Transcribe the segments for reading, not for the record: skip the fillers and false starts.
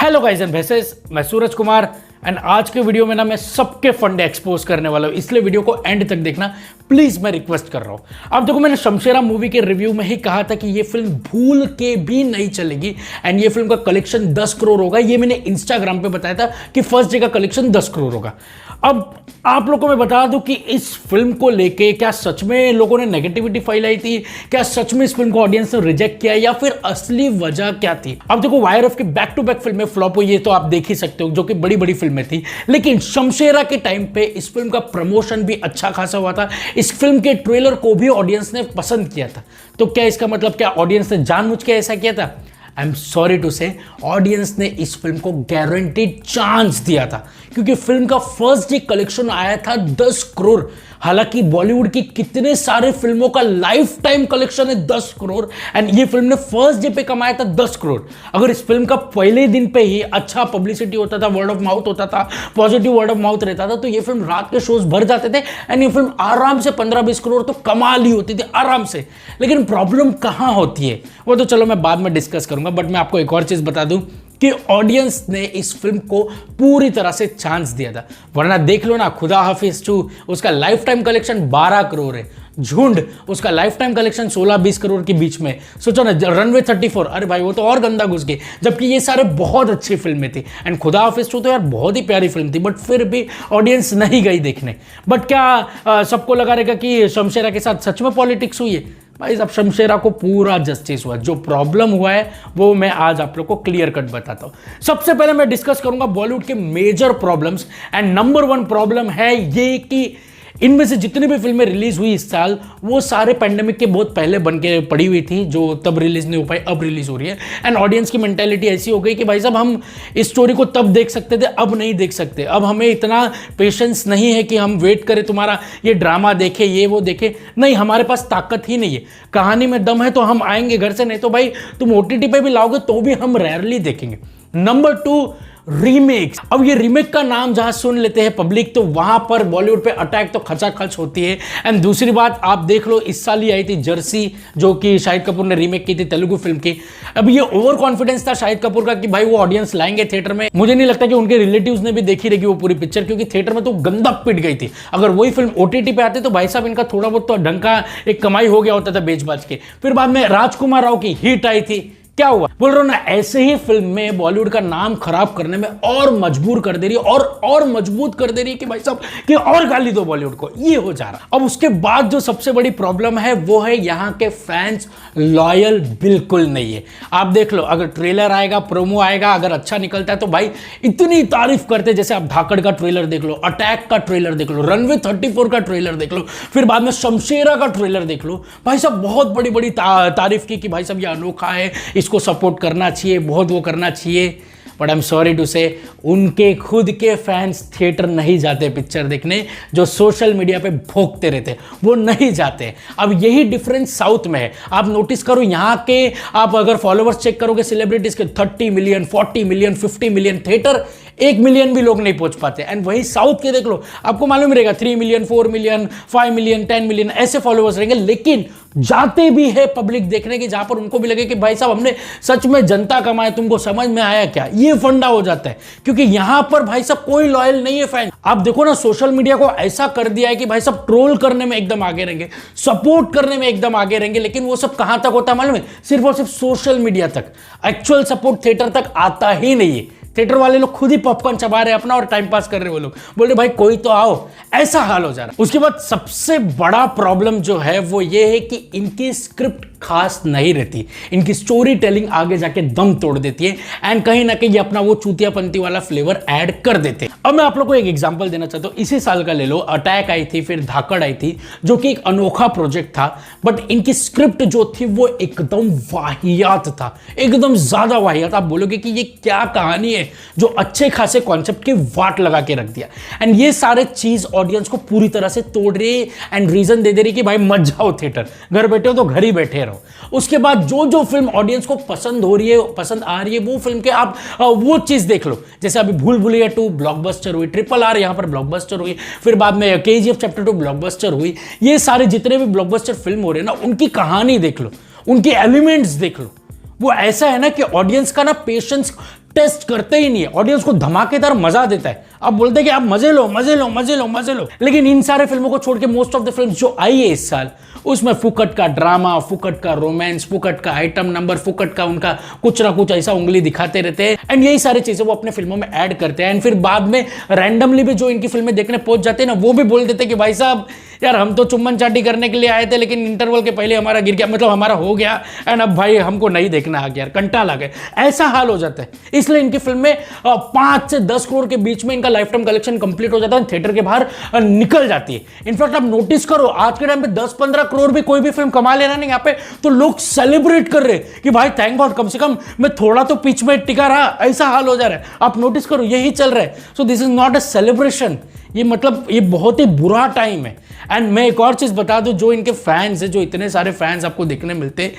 Hello guys and वैसेस, मैं Suraj Kumar and आज के वीडियो में ना मैं सबके फंडे एक्सपोज करने वाला हूं, इसलिए वीडियो को एंड तक देखना प्लीज, मैं रिक्वेस्ट कर रहा हूं। अब देखो, मैंने शमशेरा मूवी के रिव्यू में ही कहा था कि ये फिल्म भूल के भी नहीं चलेगी एंड ये फिल्म का कलेक्शन 10 करोड़ होगा। ये मैंने इंस्टाग्राम पे बताया था कि फर्स्ट डे का कलेक्शन 10 करोड़ होगा। अब आप लोगों को मैं बता दूं कि इस फिल्म को लेके क्या सच में लोगों ने नेगेटिविटी फैलाई थी, क्या सच में इस फिल्म को ऑडियंस ने रिजेक्ट किया या फिर असली वजह क्या थी। अब देखो, वायरफ की बैक टू बैक फिल्में फ्लॉप हुई, ये तो आप देख ही सकते हो, जो कि बड़ी बड़ी फिल्में थी, लेकिन शमशेरा के टाइम पे इस फिल्म का प्रमोशन भी अच्छा खासा हुआ था। इस फिल्म के ट्रेलर को भी ऑडियंस ने पसंद किया था। तो क्या इसका मतलब क्या ऑडियंस ने जानबूझ के ऐसा किया था? आई एम सॉरी टू से, ऑडियंस ने इस फिल्म को गारंटीड चांस दिया था, क्योंकि फिल्म का फर्स्ट डे कलेक्शन आया था 10 करोड़। हालांकि बॉलीवुड की कितने सारे फिल्मों का लाइफ टाइम कलेक्शन है 10 करोड़ एंड ये फिल्म ने फर्स्ट डे पे कमाया था 10 करोड़। अगर इस फिल्म का पहले दिन पे ही अच्छा पब्लिसिटी होता था, वर्ड ऑफ माउथ होता था, पॉजिटिव वर्ड ऑफ माउथ रहता था, तो ये फिल्म रात के शोज भर जाते थे एंड ये फिल्म आराम से 15-20 करोड़ तो कमा ली होती थी आराम से। लेकिन प्रॉब्लम कहां होती है वो तो चलो मैं बाद में डिस्कस करूंगा, बट मैं आपको एक और चीज बता दूं कि ऑडियंस ने इस फिल्म को पूरी तरह से चांस दिया था। वरना देख लो ना, खुदा हाफिज 2 उसका लाइफ टाइम कलेक्शन 12 करोड़ है, झुंड उसका लाइफ टाइम कलेक्शन 16-20 करोड़ के बीच में। सोचो ना, रनवे 34, अरे भाई वो तो और गंदा घुस गए, जबकि ये सारे बहुत अच्छी फिल्में थी एंड खुदा हाफिज 2 तो यार बहुत ही प्यारी फिल्म थी, बट फिर भी ऑडियंस नहीं गई देखने। बट क्या सबको लगा रहेगा कि शमशेरा के साथ सच में पॉलिटिक्स हुई है? भाई अब शमशेरा को पूरा जस्टिस हुआ, जो प्रॉब्लम हुआ है वो मैं आज आप लोग को क्लियर कट बताता हूं। सबसे पहले मैं डिस्कस करूंगा बॉलीवुड के major problems and number 1 problem है ये कि इनमें से जितनी भी फिल्में रिलीज हुई इस साल वो सारे पैंडेमिक के बहुत पहले बन के पड़ी हुई थी, जो तब रिलीज नहीं हो पाई, अब रिलीज हो रही है एंड ऑडियंस की मेंटेलिटी ऐसी हो गई कि भाई साहब हम इस स्टोरी को तब देख सकते थे, अब नहीं देख सकते। अब हमें इतना पेशेंस नहीं है कि हम वेट करें तुम्हारा ये ड्रामा देखे, ये वो देखे, नहीं हमारे पास ताकत ही नहीं है। कहानी में दम है तो हम आएंगे घर से, नहीं तो भाई तुम OTT पे भी लाओगे तो भी हम रेयरली देखेंगे। Number 2, remake. अब ये रीमेक का नाम जहां सुन लेते हैं पब्लिक तो वहां पर बॉलीवुड पे अटैक तो खचाखच होती है। एंड दूसरी बात आप देख लो, इस साल ही आई थी जर्सी, जो कि शाहिद कपूर ने रीमेक की थी तेलुगु फिल्म की। अब ये ओवर कॉन्फिडेंस था शाहिद कपूर का कि भाई वो ऑडियंस लाएंगे थिएटर में। मुझे नहीं लगता कि उनके रिलेटिव्स ने भी देखी रहेगी वो पूरी पिक्चर, क्योंकि थिएटर में तो गंदा पिट गई थी। अगर वही फिल्म OTT पे आती तो भाई साहब इनका थोड़ा बहुत तो ढंग का एक कमाई हो गया होता था बेच बाच के। फिर बाद में राजकुमार राव की हिट आई थी, क्या हुआ बोल रहा हूं ना, ऐसे ही फिल्म में बॉलीवुड का नाम खराब करने में और मजबूर कर दे रही है और मजबूत कर दे रही है कि भाई साहब कि और गाली दो बॉलीवुड को, ये हो जा रहा। अब उसके बाद जो सबसे बड़ी प्रॉब्लम है वो है यहां के फैंस लॉयल बिल्कुल नहीं है। आप देख लो, अगर ट्रेलर आएगा, प्रोमो आएगा, अगर अच्छा निकलता है तो भाई इतनी तारीफ करते, जैसे आप धाकड़ का ट्रेलर देख लो, अटैक का ट्रेलर देख लो, रनवे 34 का ट्रेलर देख लो, फिर बाद में शमशेरा का ट्रेलर देख लो, भाई साहब बहुत बड़ी बड़ी तारीफ की कि भाई साहब ये अनोखा है, इसको सपोर्ट करना चाहिए, बहुत वो करना चाहिए। But I am sorry to say, उनके खुद के फैंस थिएटर नहीं जाते पिक्चर देखने, जो सोशल मीडिया पे भोंकते रहते वो नहीं जाते। अब यही डिफरेंस साउथ में है। आप नोटिस करो, यहाँ के आप अगर फॉलोवर्स चेक करोगे सेलिब्रिटीज के 30 million, 40 million, 50 million, theatre 1 million भी लोग नहीं पहुंच पाते। एंड वही साउथ के देख लो, आपको मालूम रहेगा 3 मिलियन, 4 मिलियन, 5 मिलियन, 10 मिलियन ऐसे फॉलोवर्स रहेंगे, लेकिन जाते भी है पब्लिक देखने की जहां पर उनको भी लगे कि भाई साहब हमने सच में जनता कमाए, तुमको समझ में आया क्या? ये फंडा हो जाता है, क्योंकि यहां पर भाई साहब कोई लॉयल नहीं है फैन। आप देखो ना, सोशल मीडिया को ऐसा कर दिया है कि भाई साहब ट्रोल करने में एकदम आगे रहेंगे, सपोर्ट करने में एकदम आगे रहेंगे, लेकिन वो सब कहां तक होता है मालूम है? सिर्फ और सिर्फ सोशल मीडिया तक। एक्चुअल सपोर्ट थिएटर तक आता ही नहीं है। थिएटर वाले लोग खुद ही पॉपकॉर्न चबा रहे अपना और टाइम पास कर रहे, वो लोग बोल रहे भाई कोई तो आओ, ऐसा हाल हो जा रहा है। उसके बाद सबसे बड़ा प्रॉब्लम जो है वो ये है कि इनकी स्क्रिप्ट खास नहीं रहती, इनकी स्टोरी टेलिंग आगे जाके दम तोड़ देती है एंड कहीं ना कहीं अपना वो चूतियापंती वाला फ्लेवर ऐड कर देते हैं। अब मैं आप लोग को एक एग्जांपल देना चाहता हूं, इसी साल का ले लो, अटैक आई थी, फिर धाकड़ आई थी, जो कि एक अनोखा प्रोजेक्ट था, बट इनकी स्क्रिप्ट जो थी वो एकदम वाहियात था, एकदम ज्यादा वाहियात। आप बोलोगे कि ये क्या कहानी है जो अच्छे खासे कॉन्सेप्ट के वाट लगा के रख दिया, एंड ये सारे चीज ऑडियंस को पूरी तरह से तोड़ रही एंड रीजन दे रही कि भाई मत जाओ थिएटर, घर बैठे हो तो घर ही बैठे रहो। उसके बाद जो फिल्म ऑडियंस को पसंद हो रही है, पसंद आ रही है, वो फिल्म के आप वो चीज देख लो। जैसे अभी भूल भुलैया 2 ब्लॉकबस्टर हुई, RRR यहां पर ब्लॉकबस्टर हुई, फिर बाद में KGF चैप्टर 2 ब्लॉकबस्टर हुई। ये सारे जितने भी ब्लॉकबस्टर फिल्म हो रहे हैं ना, उनकी कहानी देख लो, उनके एलिमेंट्स देख लो, वो ऐसा है ना कि ऑडियंस का ना पेशेंस टेस्ट करते ही नहीं है, ऑडियंस को धमाकेदार मजा देता है। आप बोलते हैं कि आप मजे लो मजे लो मजे लो मजे लो, लेकिन इन सारे फिल्मों को छोड़ के मोस्ट ऑफ द फिल्म जो आई है इस साल, उसमें फुकट का ड्रामा, फुकट का रोमांस, फुकट का आइटम नंबर, फुकट का उनका कुछ ना कुछ ऐसा उंगली दिखाते रहते हैं। एंड यही सारी चीजें वो अपने फिल्मों में ऐड करते हैं। एंड फिर बाद में रैंडमली भी जो इनकी फिल्में देखने पहुंच जाते हैं ना, वो भी बोल देते हैं कि भाई साहब यार हम तो चुम्बन चाटी करने के लिए आए थे, लेकिन इंटरवल के पहले हमारा गिर गया, मतलब हमारा हो गया, एंड अब भाई हमको नहीं देखना आ गया यार, कंटाल आ गया, ऐसा हाल हो जाता है। इसलिए इनकी फिल्में 5 से 10 करोड़ के बीच में इनका लाइफ टाइम कलेक्शन कंप्लीट हो जाता है, थिएटर के बाहर निकल जाती है। इनफैक्ट आप नोटिस करो आज के टाइम पे 10-15 करोड़ भी कोई भी फिल्म कमा लेना नहीं यहाँ पे, तो लोग सेलिब्रेट कर रहे हैं कि भाई थैंक गॉड कम से कम मैं थोड़ा तो पिच में टिका रहा, ऐसा हाल हो जा रहा है। आप नोटिस करो यही चल रहा है। So this is not a celebration, ये मतलब ये बहुत ही बुरा टाइम है। एंड मैं एक और चीज बता दूं, जो इनके फैंस है, जो इतने सारे फैंस आपको देखने मिलते हैं,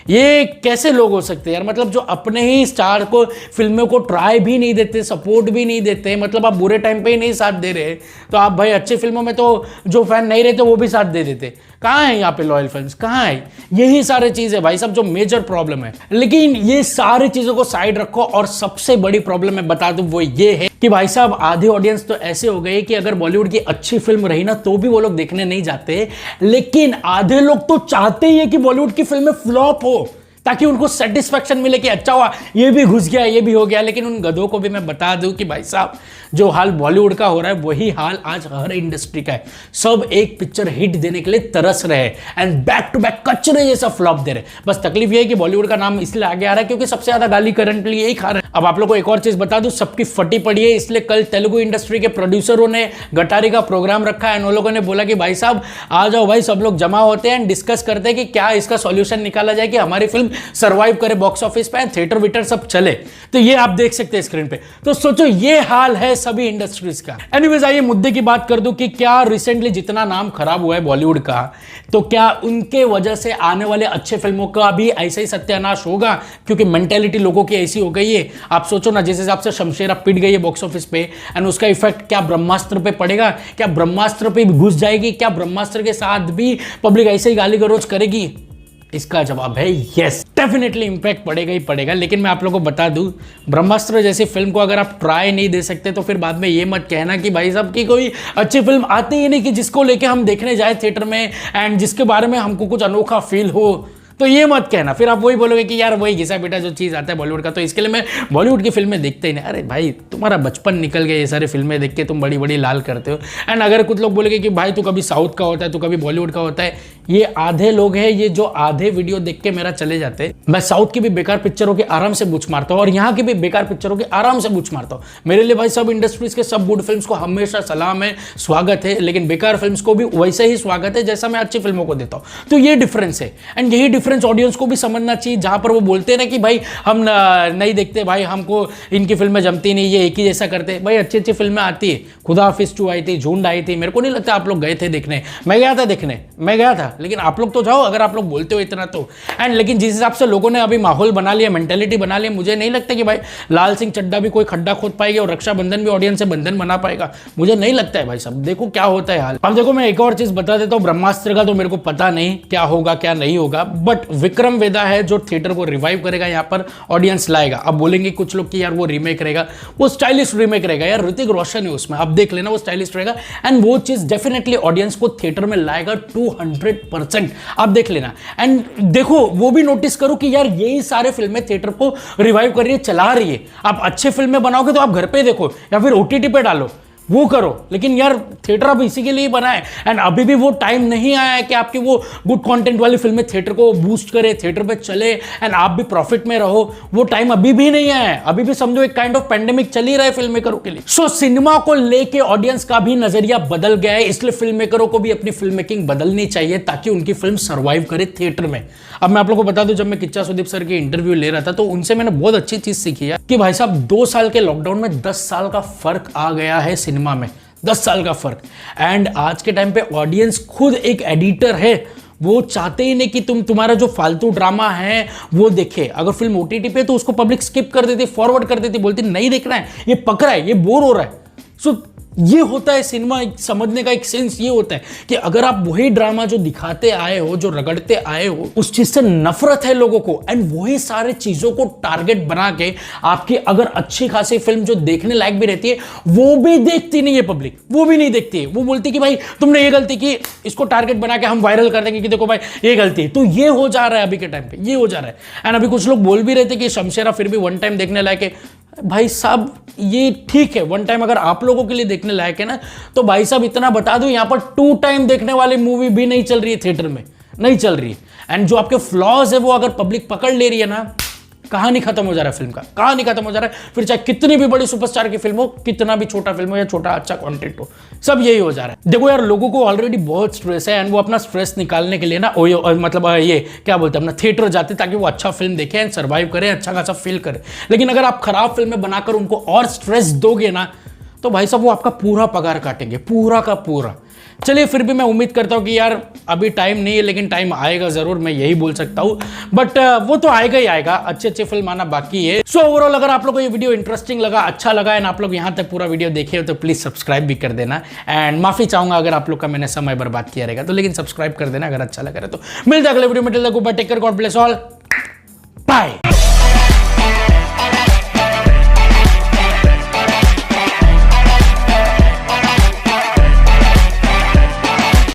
ये कैसे लोग हो सकते हैं यार, मतलब जो अपने ही स्टार को फिल्मों को ट्राई भी नहीं देते, सपोर्ट भी नहीं देते, मतलब आप बुरे टाइम पे ही नहीं साथ दे रहे, तो आप भाई अच्छे फिल्मों में तो जो फैन नहीं रहते वो भी साथ दे देते। कहाँ है यहाँ पे लॉयल फिल्म्स, कहाँ है? यही सारी चीज है भाई साहब जो मेजर प्रॉब्लम है। लेकिन ये सारी चीजों को साइड रखो, और सबसे बड़ी प्रॉब्लम मैं बता दूं वो ये है कि भाई साहब आधे ऑडियंस तो ऐसे हो गए कि अगर बॉलीवुड की अच्छी फिल्म रही ना तो भी वो लोग देखने नहीं जाते, लेकिन आधे लोग तो चाहते ही है कि बॉलीवुड की फिल्में फ्लॉप हो, ताकि उनको सेटिस्फेक्शन मिले कि अच्छा हुआ ये भी घुस गया, ये भी हो गया। लेकिन उन गधों को भी मैं बता दूं कि भाई साहब जो हाल बॉलीवुड का हो रहा है वही हाल आज हर इंडस्ट्री का है। सब एक पिक्चर हिट देने के लिए तरस रहे हैं एंड बैक टू बैक कचरे जैसा फ्लॉप दे रहे हैं। बस तकलीफ ये है कि बॉलीवुड का नाम इसलिए आगे आ रहा है क्योंकि सबसे ज्यादा गाली करंटली यही खा रहे हैं। अब आप लोग को एक और चीज बता दूं, सबकी फटी पड़ी है, इसलिए कल तेलुगु इंडस्ट्री के प्रोड्यूसरों ने गटारी का प्रोग्राम रखा है। उन लोगों ने बोला कि भाई साहब आ जाओ भाई, सब लोग जमा होते हैं एंड डिस्कस करते हैं कि क्या इसका सॉल्यूशन निकाला जाए कि हमारी फिल्म सर्वाइव करे बॉक्स ऑफिस पे, थिएटर वीटर सब चले। तो ये आप देख सकते हैं स्क्रीन पे। तो सोचो ये हाल है सभी इंडस्ट्रीज का। एनीवेज आइए मुद्दे की बात कर दूं कि क्या रिसेंटली जितना नाम खराब हुआ है बॉलीवुड का, तो क्या उनके वजह से आने वाले अच्छे फिल्मों का भी ऐसे ही सत्यानाश होगा? क्योंकि मेंटेलिटी लोगों की ऐसी हो गई है। आप सोचो ना, जिस हिसाब से शमशेरा पिट गई है बॉक्स ऑफिस पे, एंड उसका इफेक्ट क्या ब्रह्मास्त्र पे पड़ेगा? क्या ब्रह्मास्त्र पे भी घुस जाएगी? क्या ब्रह्मास्त्र के साथ भी पब्लिक ऐसे ही गाली गलौज करेगी? इसका जवाब है यस, डेफिनेटली इंपैक्ट पड़ेगा ही पड़ेगा। लेकिन मैं आप लोगों को बता दूं, ब्रह्मास्त्र जैसी फिल्म को अगर आप ट्राई नहीं दे सकते तो फिर बाद में ये मत कहना कि भाई साहब की कोई अच्छी फिल्म आती ही नहीं कि जिसको लेके हम देखने जाए थिएटर में एंड जिसके बारे में हमको कुछ अनोखा फील हो। तो ये मत कहना, फिर आप वही बोलोगे कि यार वही घिसा बेटा जो चीज़ आता है बॉलीवुड का, तो इसके लिए मैं बॉलीवुड की फिल्में देखते ही नहीं। अरे भाई तुम्हारा बचपन निकल गया ये सारी फिल्में देख के, तुम बड़ी बड़ी लाल करते हो। एंड अगर कुछ लोग बोलेंगे कि भाई तू कभी साउथ का होता है, तू कभी बॉलीवुड का होता है, ये आधे लोग हैं ये जो आधे वीडियो देख के मेरा चले जाते हैं। मैं साउथ की भी बेकार पिक्चरों के आराम से बूच मारता हूँ और यहाँ की भी बेकार पिक्चरों के आराम से बूच मारता हूँ। मेरे लिए भाई सब इंडस्ट्रीज के सब गुड फिल्म्स को हमेशा सलाम है, स्वागत है, लेकिन बेकार फिल्म्स को भी वैसे ही स्वागत है जैसा मैं अच्छी फिल्मों को देता हूँ। तो ये डिफरेंस है एंड यही डिफरेंस ऑडियंस को भी समझना चाहिए। जहां पर वो बोलते हैं ना कि भाई हम नहीं देखते, भाई हमको इनकी फिल्में जमती नहीं, ये एक ही जैसा करते हैं। भाई अच्छी अच्छी फिल्में आती है, खुदा हाफिज 2 आई थी, झुंड आई थी, मेरे को नहीं लगता आप लोग गए थे देखने। मैं गया था देखने, मैं गया था, लेकिन आप लोग तो जाओ अगर आप लोग बोलते हो इतना तो। एंड लेकिन जिस हिसाब से लोगों ने अभी माहौल बना लिया, मेंटेलिटी बना लिया, मुझे नहीं लगता कि भाई लाल सिंह चड्ढा भी कोई खड्डा खोद पाएगा और रक्षाबंधन भी ऑडियंस से बंधन बना पाएगा। मुझे नहीं लगता है भाई साहब, देखो क्या होता है हाल। अब देखो मैं एक और चीज बता देता हूँ, ब्रह्मास्त्र का तो मेरे को पता नहीं क्या होगा क्या नहीं होगा, बट विक्रम वेदा है जो थिएटर को रिवाइव करेगा, यहाँ पर ऑडियंस लाएगा। अब बोलेंगे कुछ लोग कि यार वो रीमेक रहेगा, वो स्टाइलिश रीमेक रहेगा, यार ऋतिक रोशन है उसमें, अब देख लेना वो स्टाइलिश रहेगा एंड वो चीज डेफिनेटली ऑडियंस को थिएटर में लाएगा 200%। आप देख लेना। एंड देखो वो भी नोटिस करो कि यार यही सारे फिल्में थिएटर को रिवाइव कर रही है, चला रही है। आप अच्छे फिल्में बनाओगे तो आप घर पे देखो या फिर ओटीटी पे डालो, वो करो, लेकिन यार थिएटर अब इसी के लिए बना है। एंड अभी भी वो टाइम नहीं आया है कि आपकी वो गुड कंटेंट वाली फिल्में थिएटर को बूस्ट करे, थिएटर पे चले एंड आप भी प्रॉफिट में रहो। वो टाइम अभी भी नहीं आया है। अभी भी समझो एक काइंड ऑफ पेंडेमिक चल ही रहा है फिल्म मेकरों के लिए। सो सिनेमा को लेके ऑडियंस का भी नजरिया बदल गया है, इसलिए फिल्म मेकरों को भी अपनी फिल्म मेकिंग बदलनी चाहिए ताकि उनकी फिल्म सर्वाइव करे थिएटर में। अब मैं आप लोगों को बता दूं, जब मैं किच्चा सुदीप सर की इंटरव्यू ले रहा था तो उनसे मैंने बहुत अच्छी चीज सीखी है कि भाई साहब 2 साल के लॉकडाउन में 10 साल का फर्क आ गया है सिनेमा में, 10 साल का फर्क। एंड आज के टाइम पे ऑडियंस खुद एक एडिटर है, वो चाहते ही नहीं कि तुम्हारा जो फालतू ड्रामा है वो देखे। अगर फिल्म ओटीटी पे तो उसको पब्लिक स्किप कर देती, फॉरवर्ड कर देती, बोलती नहीं देखना है, ये पक रहा है, ये बोर हो रहा है। सो ये होता है सिनेमा समझने का एक सेंस। ये होता है कि अगर आप वही ड्रामा जो दिखाते आए हो, जो रगड़ते आए हो, उस चीज से नफरत है लोगों को, एंड वही सारे चीजों को टारगेट बना के आपकी अगर अच्छी खासी फिल्म जो देखने लायक भी रहती है वो भी देखती नहीं है पब्लिक, वो भी नहीं देखती है। वो बोलती कि भाई तुमने ये गलती की, इसको टारगेट बना के हम वायरल कर देंगे कि देखो भाई ये गलती है। तो ये हो जा रहा है अभी के टाइम पे, ये हो जा रहा है। एंड अभी कुछ लोग बोल भी रहे थे कि शमशेरा फिर भी वन टाइम देखने लायक है। भाई साहब ये ठीक है, वन टाइम अगर आप लोगों के लिए देखने लायक है ना, तो भाई साहब इतना बता दूं, यहां पर 2 टाइम देखने वाली मूवी भी नहीं चल रही है थिएटर में, नहीं चल रही है। एंड जो आपके फ्लॉज है वो अगर पब्लिक पकड़ ले रही है ना, कहानी खत्म हो जा रहा है फिल्म का, कहानी खत्म हो जा रहा है। फिर चाहे कितनी भी बड़ी सुपरस्टार की फिल्म हो, कितना भी छोटा फिल्म हो या छोटा अच्छा कंटेंट हो, सब यही हो जा रहा है। देखो यार, लोगों को ऑलरेडी बहुत स्ट्रेस है एंड वो अपना स्ट्रेस निकालने के लिए ना मतलब ये क्या बोलते हैं, अपना थिएटर जाते ताकि वो अच्छा फिल्म देखें एंड सर्वाइव करें, अच्छा खासा फील करें। लेकिन अगर आप खराब फिल्में बनाकर उनको और स्ट्रेस दोगे ना, तो भाई साहब वो आपका पूरा पगार काटेंगे, पूरा का पूरा। चलिए, फिर भी मैं उम्मीद करता हूं कि यार अभी टाइम नहीं है, लेकिन टाइम आएगा जरूर, मैं यही बोल सकता हूं। बट वो तो आएगा ही आएगा, अच्छे फिल्म आना बाकी है। सो ओवरऑल अगर आप लोगों को ये वीडियो इंटरेस्टिंग लगा, अच्छा लगा एंड आप लोग यहां तक पूरा वीडियो देखे हो तो प्लीज सब्सक्राइब भी कर देना। एंड माफी चाहूंगा अगर आप लोग का मैंने समय बर्बाद किया रहेगा तो, लेकिन सब्सक्राइब कर देना अगर अच्छा लगा रहा तो। मिलते हैं अगले वीडियो में, take care, God bless all, bye.